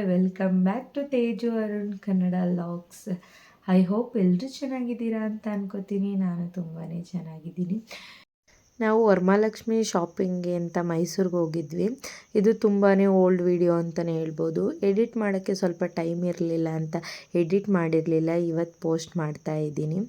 Welcome back to Teju Arun Kannada logs. I hope ಎಲ್ಲರೂ ಚೆನ್ನಾಗಿದ್ದೀರಾ ಅಂತ ಅನ್ಕೋತೀನಿ. ನಾನು ತುಂಬಾ ಚೆನ್ನಾಗಿದ್ದೀನಿ. ನಾವು ವರಮಹಾಲಕ್ಷ್ಮಿ ಶಾಪಿಂಗ್ಗೆ ಅಂತ ಮೈಸೂರಿಗೆ ಹೋಗಿದ್ವಿ. ಇದು ತುಂಬಾ ಓಲ್ಡ್ ವಿಡಿಯೋ ಅಂತಲೇ ಹೇಳ್ಬೋದು. ಎಡಿಟ್ ಮಾಡೋಕ್ಕೆ ಸ್ವಲ್ಪ ಟೈಮ್ ಇರಲಿಲ್ಲ ಅಂತ ಎಡಿಟ್ ಮಾಡಿರಲಿಲ್ಲ. ಇವತ್ತು ಪೋಸ್ಟ್ ಮಾಡ್ತಾ ಇದ್ದೀನಿ.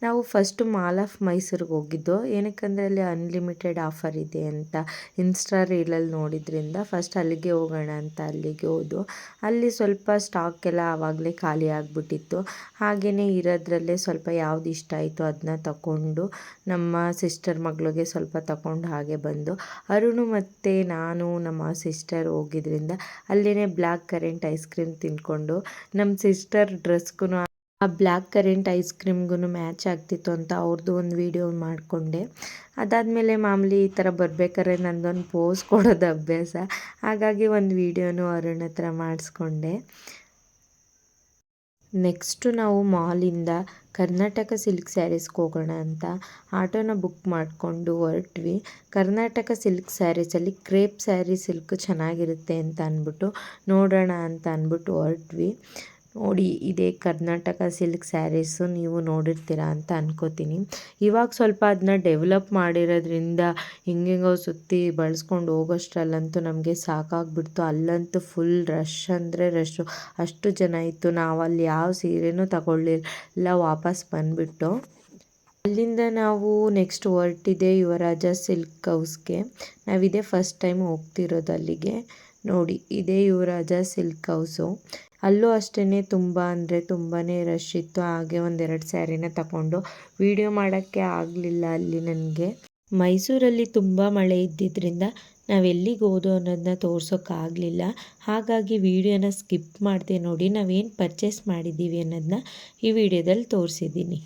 ನಾವು ಫಸ್ಟು ಮಾಲ್ ಆಫ್ ಮೈಸೂರಿಗೆ ಹೋಗಿದ್ದು. ಏನಕ್ಕಂದರೆ ಅಲ್ಲಿ ಅನ್ಲಿಮಿಟೆಡ್ ಆಫರ್ ಇದೆ ಅಂತ ಇನ್ಸ್ಟಾ ರೀಲಲ್ಲಿ ನೋಡಿದ್ರಿಂದ ಫಸ್ಟ್ ಅಲ್ಲಿಗೆ ಹೋಗೋಣ ಅಂತ ಅಲ್ಲಿಗೆ ಹೋದು. ಅಲ್ಲಿ ಸ್ವಲ್ಪ ಸ್ಟಾಕ್ ಎಲ್ಲ ಆವಾಗಲೇ ಖಾಲಿ ಆಗಿಬಿಟ್ಟಿತ್ತು. ಹಾಗೆಯೇ ಇರೋದ್ರಲ್ಲೇ ಸ್ವಲ್ಪ ಯಾವ್ದು ಇಷ್ಟ ಆಯಿತು ಅದನ್ನ ತಗೊಂಡು ನಮ್ಮ ಸಿಸ್ಟರ್ ಮಗಳಿಗೆ ಸ್ವಲ್ಪ ತಗೊಂಡು ಹಾಗೆ ಬಂದು ಅರುಣು ಮತ್ತು ನಾನು ನಮ್ಮ ಸಿಸ್ಟರ್ ಹೋಗಿದ್ರಿಂದ ಅಲ್ಲಿನೇ ಬ್ಲ್ಯಾಕ್ ಕರೆಂಟ್ ಐಸ್ ಕ್ರೀಮ್ ತಿಂದ್ಕೊಂಡು ನಮ್ಮ ಸಿಸ್ಟರ್ ಡ್ರೆಸ್ಗೂ ಆ ಬ್ಲ್ಯಾಕ್ ಕರೆಂಟ್ ಐಸ್ ಕ್ರೀಮ್ಗೂ ಮ್ಯಾಚ್ ಆಗ್ತಿತ್ತು ಅಂತ ಅವ್ರದ್ದು ಒಂದು ವೀಡಿಯೋ ಮಾಡಿಕೊಂಡೆ. ಅದಾದಮೇಲೆ ಮಾಮೂಲಿ ಈ ಥರ ಬರ್ಬೇಕಾದ್ರೆ ನಂದೊಂದು ಪೋಸ್ ಕೊಡೋದು ಅಭ್ಯಾಸ. ಹಾಗಾಗಿ ಒಂದು ವೀಡಿಯೋನು ಅರುಣ್ ಹತ್ರ ಮಾಡಿಸ್ಕೊಂಡೆ. ನೆಕ್ಸ್ಟು ನಾವು ಮಾಲಿಂದ ಕರ್ನಾಟಕ ಸಿಲ್ಕ್ ಸ್ಯಾರೀಸ್ಗೆ ಹೋಗೋಣ ಅಂತ ಆಟೋನ ಬುಕ್ ಮಾಡಿಕೊಂಡು ಹೊರಟ್ವಿ. ಕರ್ನಾಟಕ ಸಿಲ್ಕ್ ಸ್ಯಾರೀಸಲ್ಲಿ ಕ್ರೇಪ್ ಸ್ಯಾರಿ ಸಿಲ್ಕ್ ಚೆನ್ನಾಗಿರುತ್ತೆ ಅಂತ ಅಂದ್ಬಿಟ್ಟು ನೋಡೋಣ ಅಂತ ಅಂದ್ಬಿಟ್ಟು ಹೊರಟ್ವಿ. ನೋಡಿ, ಇದೇ ಕರ್ನಾಟಕ ಸಿಲ್ಕ್ ಸ್ಯಾರೀಸು. ನೀವು ನೋಡಿರ್ತೀರ ಅಂತ ಅನ್ಕೋತೀನಿ. ಇವಾಗ ಸ್ವಲ್ಪ ಅದನ್ನ ಡೆವಲಪ್ ಮಾಡಿರೋದ್ರಿಂದ ಹಿಂಗೆಂಗೋ ಸುತ್ತಿ ಬಳಸ್ಕೊಂಡು ಹೋಗೋಷ್ಟರಲ್ಲಂತೂ ನಮಗೆ ಸಾಕಾಗ್ಬಿಡ್ತು. ಅಲ್ಲಂತೂ ಫುಲ್ ರಶ್ ಅಂದರೆ ರಶ್ಶು. ಅಷ್ಟು ಜನ ಇತ್ತು. ನಾವು ಅಲ್ಲಿ ಯಾವ ಸೀರೆನೂ ತಗೊಳ್ಳಿಲ್ಲ, ವಾಪಸ್ ಬಂದುಬಿಟ್ಟು ಅಲ್ಲಿಂದ ನಾವು ನೆಕ್ಸ್ಟ್ ಹೊರಟಿದ್ದೆ ಯುವರಾಜ ಸಿಲ್ಕ್ ಹೌಸ್ಗೆ. ನಾವಿದೇ ಫಸ್ಟ್ ಟೈಮ್ ಹೋಗ್ತಿರೋದು ಅಲ್ಲಿಗೆ. ನೋಡಿ, ಇದೇ ಯುವರಾಜ ಸಿಲ್ಕ್ ಹೌಸು. ಅಲ್ಲೂ ಅಷ್ಟೇ ತುಂಬ ಅಂದರೆ ತುಂಬಾ ರಶ್ ಇತ್ತು. ಹಾಗೆ ಒಂದೆರಡು ಸ್ಯಾರಿನ ತಗೊಂಡು ವೀಡಿಯೋ ಮಾಡೋಕ್ಕೆ ಆಗಲಿಲ್ಲ ಅಲ್ಲಿ ನನಗೆ. ಮೈಸೂರಲ್ಲಿ ತುಂಬ ಮಳೆ ಇದ್ದಿದ್ದರಿಂದ ನಾವೆಲ್ಲಿಗೆ ಹೋದೋ ಅನ್ನೋದನ್ನ ತೋರ್ಸೋಕ್ಕಾಗಲಿಲ್ಲ. ಹಾಗಾಗಿ ವೀಡಿಯೋನ ಸ್ಕಿಪ್ ಮಾಡಿದೆ. ನೋಡಿ, ನಾವೇನು ಪರ್ಚೇಸ್ ಮಾಡಿದ್ದೀವಿ ಅನ್ನೋದನ್ನ ಈ ವಿಡಿಯೋದಲ್ಲಿ ತೋರಿಸಿದ್ದೀನಿ.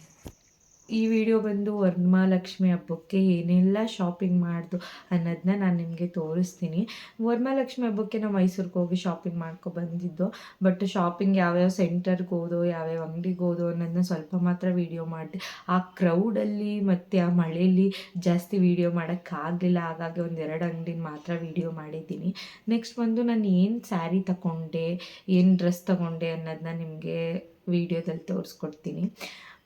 ಈ ವಿಡಿಯೋ ಬಂದು ವರಮಹಾಲಕ್ಷ್ಮಿ ಹಬ್ಬಕ್ಕೆ ಏನೆಲ್ಲ ಶಾಪಿಂಗ್ ಮಾಡ್ದು ಅನ್ನೋದನ್ನ ನಾನು ನಿಮಗೆ ತೋರಿಸ್ತೀನಿ. ವರಮಹಾಲಕ್ಷ್ಮಿ ಹಬ್ಬಕ್ಕೆ ನಾವು ಮೈಸೂರಿಗೆ ಹೋಗಿ ಶಾಪಿಂಗ್ ಬಂದಿದ್ದು. ಬಟ್ ಶಾಪಿಂಗ್ ಯಾವ್ಯಾವ ಸೆಂಟರ್ಗೆ ಹೋದೋ ಯಾವ್ಯಾವ ಅಂಗಡಿಗೆ ಹೋದೋ ಅನ್ನೋದನ್ನ ಸ್ವಲ್ಪ ಮಾತ್ರ ವೀಡಿಯೋ ಮಾಡಿದೆ. ಆ ಕ್ರೌಡಲ್ಲಿ ಮತ್ತು ಆ ಮಳೆಯಲ್ಲಿ ಜಾಸ್ತಿ ವೀಡಿಯೋ ಮಾಡೋಕ್ಕಾಗಲಿಲ್ಲ. ಹಾಗಾಗಿ ಒಂದೆರಡು ಅಂಗಡಿನ ಮಾತ್ರ ವೀಡಿಯೋ ಮಾಡಿದ್ದೀನಿ. ನೆಕ್ಸ್ಟ್ ಬಂದು ನಾನು ಏನು ಸ್ಯಾರಿ ತಗೊಂಡೆ, ಏನು ಡ್ರೆಸ್ ತಗೊಂಡೆ ಅನ್ನೋದನ್ನ ನಿಮಗೆ ವೀಡಿಯೋದಲ್ಲಿ ತೋರಿಸ್ಕೊಡ್ತೀನಿ.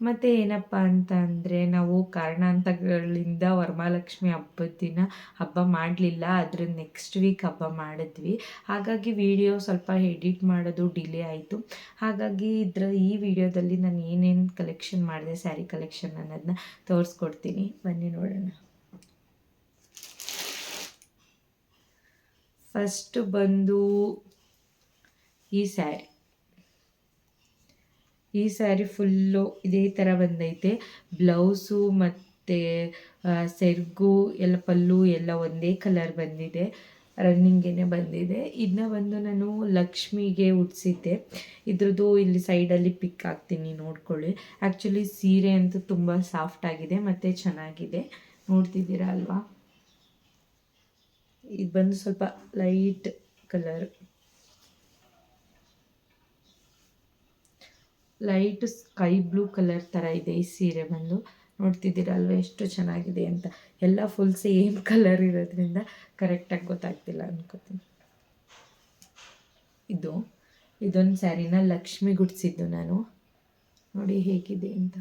ಮತ್ತು ಏನಪ್ಪ ಅಂತ ಅಂದರೆ ನಾವು ಕಾರಣಾಂತರಗಳಿಂದ ವರಮಹಾಲಕ್ಷ್ಮಿ ಹಬ್ಬದ ದಿನ ಹಬ್ಬ ಮಾಡಲಿಲ್ಲ. ಅದ್ರ ನೆಕ್ಸ್ಟ್ ವೀಕ್ ಹಬ್ಬ ಮಾಡಿದ್ವಿ. ಹಾಗಾಗಿ ವಿಡಿಯೋ ಸ್ವಲ್ಪ ಎಡಿಟ್ ಮಾಡೋದು ಡಿಲೇ ಆಯಿತು. ಹಾಗಾಗಿ ಈ ವಿಡಿಯೋದಲ್ಲಿ ನಾನು ಏನೇನು ಕಲೆಕ್ಷನ್ ಮಾಡಿದೆ, ಸ್ಯಾರಿ ಕಲೆಕ್ಷನ್ ಅನ್ನೋದನ್ನ ತೋರಿಸ್ಕೊಡ್ತೀನಿ. ಬನ್ನಿ ನೋಡೋಣ. ಫಸ್ಟ್ ಬಂದು ಈ ಸ್ಯಾರಿ ಫುಲ್ಲು ಇದೇ ಥರ ಬಂದೈತೆ. ಬ್ಲೌಸು ಮತ್ತು ಸೆರಗು ಎಲ್ಲ ಪಲ್ಲು ಎಲ್ಲ ಒಂದೇ ಕಲರ್ ಬಂದಿದೆ. ರನ್ನಿಂಗೇ ಬಂದಿದೆ. ಇದನ್ನ ಬಂದು ನಾನು ಲಕ್ಷ್ಮಿಗೆ ಉಡಿಸಿದ್ದೆ. ಇದ್ರದ್ದು ಇಲ್ಲಿ ಸೈಡಲ್ಲಿ ಪಿಕ್ ಹಾಕ್ತೀನಿ, ನೋಡ್ಕೊಳ್ಳಿ. ಆ್ಯಕ್ಚುಲಿ ಸೀರೆ ಅಂತೂ ತುಂಬ ಸಾಫ್ಟ್ ಆಗಿದೆ ಮತ್ತು ಚೆನ್ನಾಗಿದೆ. ನೋಡ್ತಿದ್ದೀರಾ ಅಲ್ವಾ? ಇದು ಬಂದು ಸ್ವಲ್ಪ light colour, light sky blue colour ಥರ ಇದೆ ಈ ಸೀರೆ ಬಂದು. ನೋಡ್ತಿದ್ದೀರಲ್ವ ಎಷ್ಟು ಚೆನ್ನಾಗಿದೆ ಅಂತ. ಎಲ್ಲ ಫುಲ್ ಸೇಮ್ ಕಲರ್ ಇರೋದ್ರಿಂದ ಕರೆಕ್ಟಾಗಿ ಗೊತ್ತಾಗ್ತಿಲ್ಲ ಅನ್ಕೋತೀನಿ. ಇದೊಂದು ಸ್ಯಾರಿನ ಲಕ್ಷ್ಮಿ ಗುಡಿಸಿದ್ದು ನಾನು. ನೋಡಿ ಹೇಗಿದೆ ಅಂತ.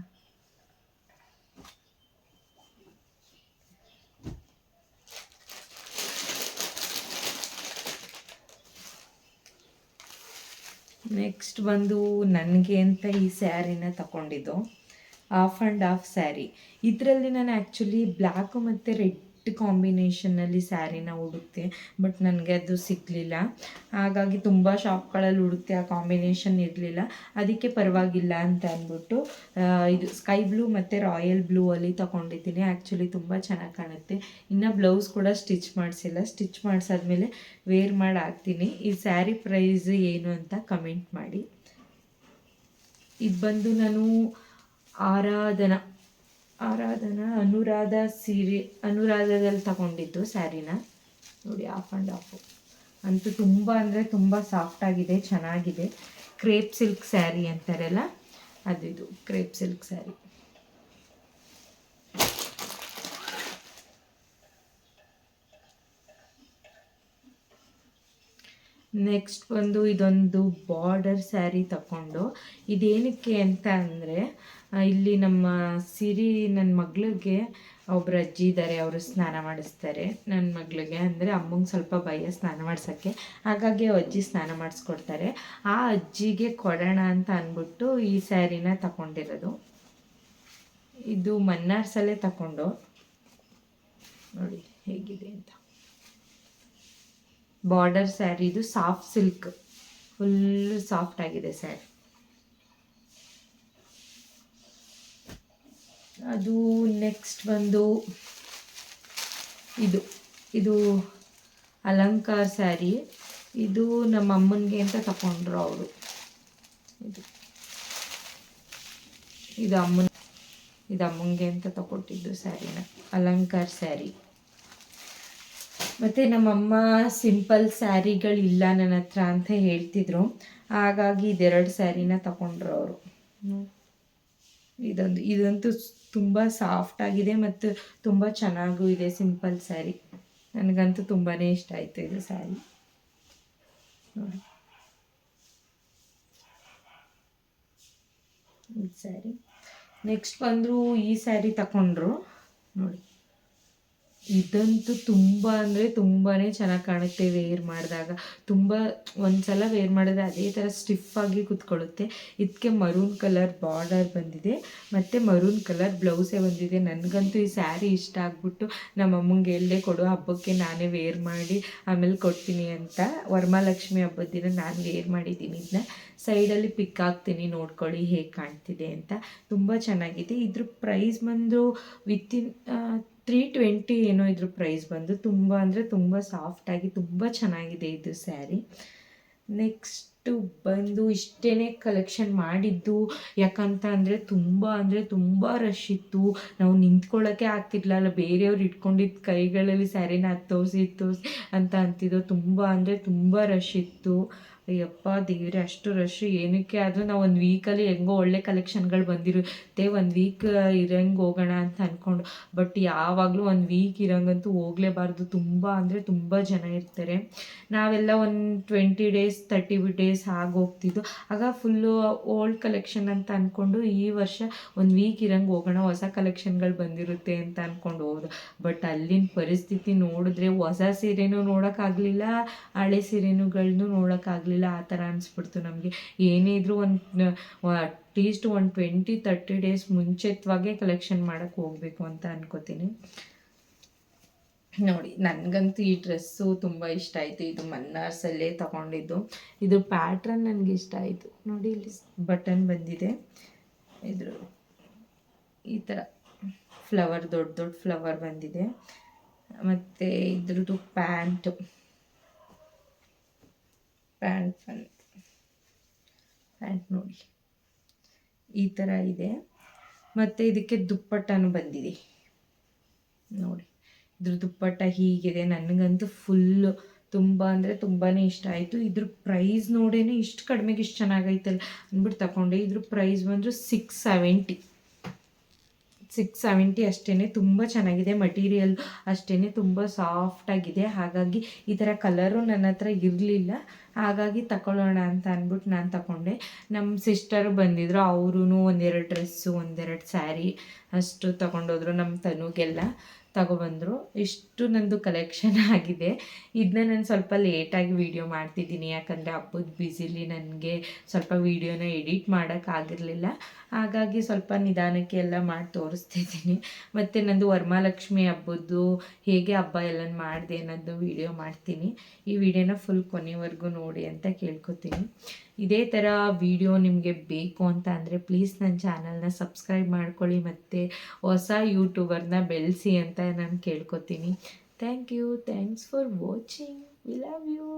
ನೆಕ್ಸ್ಟ್ ಬಂದು ನನಗೆ ಅಂತ ಈ ಸ್ಯಾರಿನ ತಗೊಂಡಿದ್ದು ಆಫ್ ಆ್ಯಂಡ್ ಆಫ್ ಸ್ಯಾರಿ. ಇದರಲ್ಲಿ ನಾನು ಆ್ಯಕ್ಚುಲಿ ಬ್ಲ್ಯಾಕು ಮತ್ತು ರೆಡ್ ಕಾಂಬಿನೇಷನಲ್ಲಿ ಸ್ಯಾರಿನ ಹುಡುಕ್ತೆ. ಬಟ್ ನನಗೆ ಅದು ಸಿಗಲಿಲ್ಲ. ಹಾಗಾಗಿ ತುಂಬ ಶಾಪ್ಗಳಲ್ಲಿ ಹುಡುಕ್ತೆ, ಆ ಕಾಂಬಿನೇಷನ್ ಇರಲಿಲ್ಲ. ಅದಕ್ಕೆ ಪರವಾಗಿಲ್ಲ ಅಂತ ಅಂದ್ಬಿಟ್ಟು ಇದು ಸ್ಕೈ ಬ್ಲೂ ಮತ್ತು ರಾಯಲ್ ಬ್ಲೂ ಅಲ್ಲಿ ತೊಗೊಂಡಿದ್ದೀನಿ. ಆ್ಯಕ್ಚುಲಿ ತುಂಬ ಚೆನ್ನಾಗಿ ಕಾಣುತ್ತೆ. ಇನ್ನು ಬ್ಲೌಸ್ ಕೂಡ ಸ್ಟಿಚ್ ಮಾಡಿಸಿಲ್ಲ. ಸ್ಟಿಚ್ ಮಾಡಿಸಾದ್ಮೇಲೆ ವೇರ್ ಮಾಡಿ ಹಾಕ್ತೀನಿ. ಈ ಸ್ಯಾರಿ ಪ್ರೈಸ್ ಏನು ಅಂತ ಕಮೆಂಟ್ ಮಾಡಿ. ಇದು ಬಂದು ನಾನು ಅನುರಾಧದಲ್ಲಿ ತಗೊಂಡಿದ್ದು ಸ್ಯಾರಿನ. ನೋಡಿ, ಆಫ್ ಆ್ಯಂಡ್ ಆಫು ಅಂತೂ ತುಂಬ ಅಂದರೆ ತುಂಬ ಸಾಫ್ಟಾಗಿದೆ, ಚೆನ್ನಾಗಿದೆ. ಕ್ರೇಪ್ ಸಿಲ್ಕ್ ಸ್ಯಾರಿ ಅಂತಾರಲ್ಲ, ಇದು ಕ್ರೇಪ್ ಸಿಲ್ಕ್ ಸ್ಯಾರಿ. ನೆಕ್ಸ್ಟ್ ಬಂದು ಇದೊಂದು ಬಾರ್ಡರ್ ಸ್ಯಾರಿ ತಗೊಂಡು, ಇದೇನಕ್ಕೆ ಅಂತ ಅಂದರೆ ಇಲ್ಲಿ ನಮ್ಮ ನನ್ನ ಮಗಳಿಗೆ ಒಬ್ಬರು ಅಜ್ಜಿ ಇದ್ದಾರೆ, ಅವರು ಸ್ನಾನ ಮಾಡಿಸ್ತಾರೆ ನನ್ನ ಮಗಳಿಗೆ. ಅಂದರೆ ಅಮ್ಮಂಗೆ ಸ್ವಲ್ಪ ಭಯ ಸ್ನಾನ ಮಾಡ್ಸೋಕ್ಕೆ, ಹಾಗಾಗಿ ಅಜ್ಜಿ ಸ್ನಾನ ಮಾಡಿಸ್ಕೊಡ್ತಾರೆ. ಆ ಅಜ್ಜಿಗೆ ಕೊಡೋಣ ಅಂತ ಅಂದ್ಬಿಟ್ಟು ಈ ಸ್ಯಾರಿನ ತಗೊಂಡಿರೋದು. ಇದು ಮನ್ನಾರ್ಸಲ್ಲೇ ತಗೊಂಡು ನೋಡಿ ಹೇಗಿದೆ ಅಂತ. ಬಾರ್ಡರ್ ಸ್ಯಾರಿ, ಇದು ಸಾಫ್ಟ್ ಸಿಲ್ಕ್, ಫುಲ್ ಸಾಫ್ಟ್ ಆಗಿದೆ ಸ್ಯಾರಿ. ಅದು ನೆಕ್ಸ್ಟ್ ಬಂದು ಇದು ಅಲಂಕಾರ ಸ್ಯಾರಿ. ಇದು ನಮ್ಮ ಅಮ್ಮನಿಗೆ ಅಂತ ತಗೊಂಡ್ರು ಅವರು. ಇದು ಅಮ್ಮನಿಗೆ ಅಂತ ತಗೊಟ್ಟಿದ್ದು ಸ್ಯಾರಿನ, ಅಲಂಕಾರ ಸ್ಯಾರಿ. ಮತ್ತು ನಮ್ಮಮ್ಮ ಸಿಂಪಲ್ ಸ್ಯಾರಿಗಳಿಲ್ಲ ನನ್ನ ಹತ್ರ ಅಂತ ಹೇಳ್ತಿದ್ರು, ಹಾಗಾಗಿ ಇದೆರಡು ಸ್ಯಾರಿನ ತಗೊಂಡ್ರು ಅವರು. ಇದಂತೂ ತುಂಬ ಸಾಫ್ಟ್ ಆಗಿದೆ ಮತ್ತು ತುಂಬ ಚೆನ್ನಾಗೂ ಇದೆ. ಸಿಂಪಲ್ ಸ್ಯಾರಿ, ನನಗಂತೂ ತುಂಬಾ ಇಷ್ಟ ಆಯಿತು ಇದು ಸ್ಯಾರಿ ನೋಡಿ. ಈ ಸ್ಯಾರಿ ನೆಕ್ಸ್ಟ್ ಬಂದರು ಈ ಸ್ಯಾರಿ ತಗೊಂಡ್ರು ನೋಡಿ. ಇದಂತೂ ತುಂಬ ಅಂದರೆ ತುಂಬಾ ಚೆನ್ನಾಗಿ ಕಾಣುತ್ತೆ ವೇರ್ ಮಾಡಿದಾಗ. ಒಂದ್ಸಲ ವೇರ್ ಮಾಡಿದ್ರೆ ಅದೇ ಥರ ಸ್ಟಿಫಾಗಿ ಕೂತ್ಕೊಳ್ಳುತ್ತೆ. ಇದಕ್ಕೆ ಮರೂನ್ ಕಲರ್ ಬಾರ್ಡರ್ ಬಂದಿದೆ ಮತ್ತು ಮರೂನ್ ಕಲರ್ ಬ್ಲೌಸೇ ಬಂದಿದೆ. ನನಗಂತೂ ಈ ಸ್ಯಾರಿ ಇಷ್ಟ ಆಗ್ಬಿಟ್ಟು ನಮ್ಮ ಅಮ್ಮಂಗೆ ಹೇಳ್ದೆ, ಕೊಡು ಹಬ್ಬಕ್ಕೆ ನಾನೇ ವೇರ್ ಮಾಡಿ ಆಮೇಲೆ ಕೊಡ್ತೀನಿ ಅಂತ. ವರಮಹಾಲಕ್ಷ್ಮಿ ಹಬ್ಬದ ದಿನ ನಾನು ವೇರ್ ಮಾಡಿದ್ದೀನಿ. ಇದನ್ನ ಸೈಡಲ್ಲಿ ಪಿಕ್ ಹಾಕ್ತೀನಿ, ನೋಡ್ಕೊಳ್ಳಿ ಹೇಗೆ ಕಾಣ್ತಿದೆ ಅಂತ. ತುಂಬ ಚೆನ್ನಾಗಿದೆ. ಇದ್ರ ಪ್ರೈಸ್ ಬಂದು ವಿತಿನ್ 320 ಏನೋ ಇದ್ರ ಪ್ರೈಸ್ ಬಂದು. ತುಂಬ ಅಂದರೆ ತುಂಬ ಸಾಫ್ಟಾಗಿ ತುಂಬ ಚೆನ್ನಾಗಿದೆ ಇದು ಸ್ಯಾರಿ. ನೆಕ್ಸ್ಟು ಬಂದು ಇಷ್ಟೇ ಕಲೆಕ್ಷನ್ ಮಾಡಿದ್ದು. ಯಾಕಂತ ಅಂದರೆ ತುಂಬ ರಶ್ ಇತ್ತು. ನಾವು ನಿಂತ್ಕೊಳ್ಳೋಕ್ಕೆ ಆಗ್ತಿರ್ಲಿಲ್ಲ. ಬೇರೆಯವ್ರು ಇಟ್ಕೊಂಡಿದ್ದ ಕೈಗಳಲ್ಲಿ ಸ್ಯಾರಿನ ತೋರಿಸಿ ಅಂತ ಅಂತಿದ್ದು. ತುಂಬ ಅಂದರೆ ತುಂಬ ರಶ್ ಇತ್ತು. ಅಯ್ಯಪ್ಪ ದೇವ್ರೆ, ಅಷ್ಟು ರಶ್ ಏನಕ್ಕೆ ಆದರೂ ನಾವು ಒಂದು ವೀಕಲ್ಲಿ ಹೆಂಗೋ ಒಳ್ಳೆ ಕಲೆಕ್ಷನ್ಗಳು ಬಂದಿರುತ್ತೆ, ಒಂದು ವೀಕ್ ಇರಂಗೆ ಹೋಗೋಣ ಅಂತ ಅಂದ್ಕೊಂಡು. ಬಟ್ ಯಾವಾಗಲೂ ಒಂದು ವೀಕ್ ಇರೋಂಗಂತೂ ಹೋಗಲೇಬಾರ್ದು. ತುಂಬ ಅಂದರೆ ತುಂಬ ಜನ ಇರ್ತಾರೆ. ನಾವೆಲ್ಲ ಒಂದು 20 days 30 days ಆಗಿ ಹೋಗ್ತಿದ್ದು. ಆಗ ಫುಲ್ಲು ಓಲ್ಡ್ ಕಲೆಕ್ಷನ್ ಅಂತ ಅಂದ್ಕೊಂಡು ಈ ವರ್ಷ ಒಂದು ವೀಕ್ ಇರಂಗೆ ಹೋಗೋಣ, ಹೊಸ ಕಲೆಕ್ಷನ್ಗಳು ಬಂದಿರುತ್ತೆ ಅಂತ ಅಂದ್ಕೊಂಡು ಹೋದ. ಬಟ್ ಅಲ್ಲಿನ ಪರಿಸ್ಥಿತಿ ನೋಡಿದ್ರೆ ಹೊಸ ಸೀರೆನೂ ನೋಡೋಕ್ಕಾಗಲಿಲ್ಲ, ಹಳೆ ಸೀರೆಗಳನ್ನೂ ನೋಡೋಕ್ಕಾಗಲಿಲ್ಲ. ಆ ಥರ ಅನಿಸ್ಬಿಡ್ತು ನಮಗೆ. ಏನೇ ಇದ್ರೂ ಅಟ್ಲೀಸ್ಟ್ ಒಂದು 20-30 days ಮುಂಚಿತವಾಗೇ ಕಲೆಕ್ಷನ್ ಮಾಡೋಕ್ಕೆ ಹೋಗಬೇಕು ಅಂತ ಅನ್ಕೋತೀನಿ ನೋಡಿ. ನನಗಂತೂ ಈ ಡ್ರೆಸ್ಸು ತುಂಬ ಇಷ್ಟ ಆಯಿತು. ಇದು ಮನ್ನಾರ್ಸಲ್ಲೇ ತಗೊಂಡಿದ್ದು. ಇದು ಪ್ಯಾಟ್ರನ್ ನನಗೆ ಇಷ್ಟ ಆಯಿತು ನೋಡಿ. ಇಲ್ಲಿ ಬಟನ್ ಬಂದಿದೆ, ಇದ್ರ ಈ ಥರ ಫ್ಲವರ್, ದೊಡ್ಡ ಫ್ಲವರ್ ಬಂದಿದೆ. ಮತ್ತು ಇದ್ರದ್ದು ಪ್ಯಾಂಟ್ ನೋಡಿ ಈ ಥರ ಇದೆ. ಮತ್ತು ಇದಕ್ಕೆ ದುಪ್ಪಟ್ಟನೂ ಬಂದಿದೆ ನೋಡಿ. ಇದ್ರ ದುಪ್ಪಟ್ಟ ಹೀಗಿದೆ. ನನಗಂತೂ ಫುಲ್ಲು ತುಂಬ ಅಂದರೆ ತುಂಬಾ ಇಷ್ಟ ಆಯಿತು. ಇದ್ರ ಪ್ರೈಸ್ ನೋಡೇನೆ ಇಷ್ಟು ಕಡಿಮೆಗೆ ಇಷ್ಟು ಚೆನ್ನಾಗೈತಲ್ಲ ಅಂದ್ಬಿಟ್ಟು ತಗೊಂಡೆ. ಇದ್ರ ಪ್ರೈಸ್ ಬಂದರೂ 670 ಅಷ್ಟೇ. ತುಂಬ ಚೆನ್ನಾಗಿದೆ. ಮಟೀರಿಯಲ್ ಅಷ್ಟೇ ತುಂಬ ಸಾಫ್ಟಾಗಿದೆ. ಹಾಗಾಗಿ ಈ ಥರ ಕಲರು ನನ್ನ ಹತ್ರ ಇರಲಿಲ್ಲ, ಹಾಗಾಗಿ ತಗೊಳ್ಳೋಣ ಅಂತ ಅಂದ್ಬಿಟ್ಟು ನಾನು ತಗೊಂಡೆ. ನಮ್ಮ ಸಿಸ್ಟರು ಬಂದಿದ್ದರು, ಅವರೂ ಒಂದೆರಡು ಡ್ರೆಸ್ಸು ಒಂದೆರಡು ಸ್ಯಾರಿ ಅಷ್ಟು ತಗೊಂಡೋದ್ರು. ನಮ್ಮ ತನುಗೆಲ್ಲ ತಗೊಬಂದರು. ಇಷ್ಟು ನಂದು ಕಲೆಕ್ಷನ್ ಆಗಿದೆ. ಇದನ್ನ ನಾನು ಸ್ವಲ್ಪ ಲೇಟಾಗಿ ವೀಡಿಯೋ ಮಾಡ್ತಿದ್ದೀನಿ, ಯಾಕಂದರೆ ಹಬ್ಬದ ಬ್ಯುಸಿಲಿ ನನಗೆ ಸ್ವಲ್ಪ ವೀಡಿಯೋನ ಎಡಿಟ್ ಮಾಡೋಕ್ಕಾಗಿರಲಿಲ್ಲ. ಹಾಗಾಗಿ ಸ್ವಲ್ಪ ನಿಧಾನಕ್ಕೆ ಎಲ್ಲ ಮಾಡಿ ತೋರಿಸ್ತಿದ್ದೀನಿ. ಮತ್ತು ನಂದು ವರಮಹಾಲಕ್ಷ್ಮಿ ಹಬ್ಬದ್ದು ಹೇಗೆ ಹಬ್ಬ ಎಲ್ಲ ಮಾಡಿದೆ ಅನ್ನೋದು ವೀಡಿಯೋ ಮಾಡ್ತೀನಿ. ಈ ವಿಡಿಯೋನ ಫುಲ್ ಕೊನೆವರೆಗೂ ನೋಡಿ ಅಂತ ಕೇಳ್ಕೊತೀನಿ. ಇದೇ ಥರ ವಿಡಿಯೋ ನಿಮಗೆ ಬೇಕು ಅಂತ ಅಂದರೆ ಪ್ಲೀಸ್ ನನ್ನ ಚಾನಲ್ನ ಸಬ್ಸ್ಕ್ರೈಬ್ ಮಾಡ್ಕೊಳ್ಳಿ ಮತ್ತು ಹೊಸ ಯೂಟ್ಯೂಬರ್ನ ಬೆಳೆಸಿ ಅಂತ ನಾನು ಕೇಳ್ಕೊತೀನಿ. Thank you. Thanks for watching. We love you.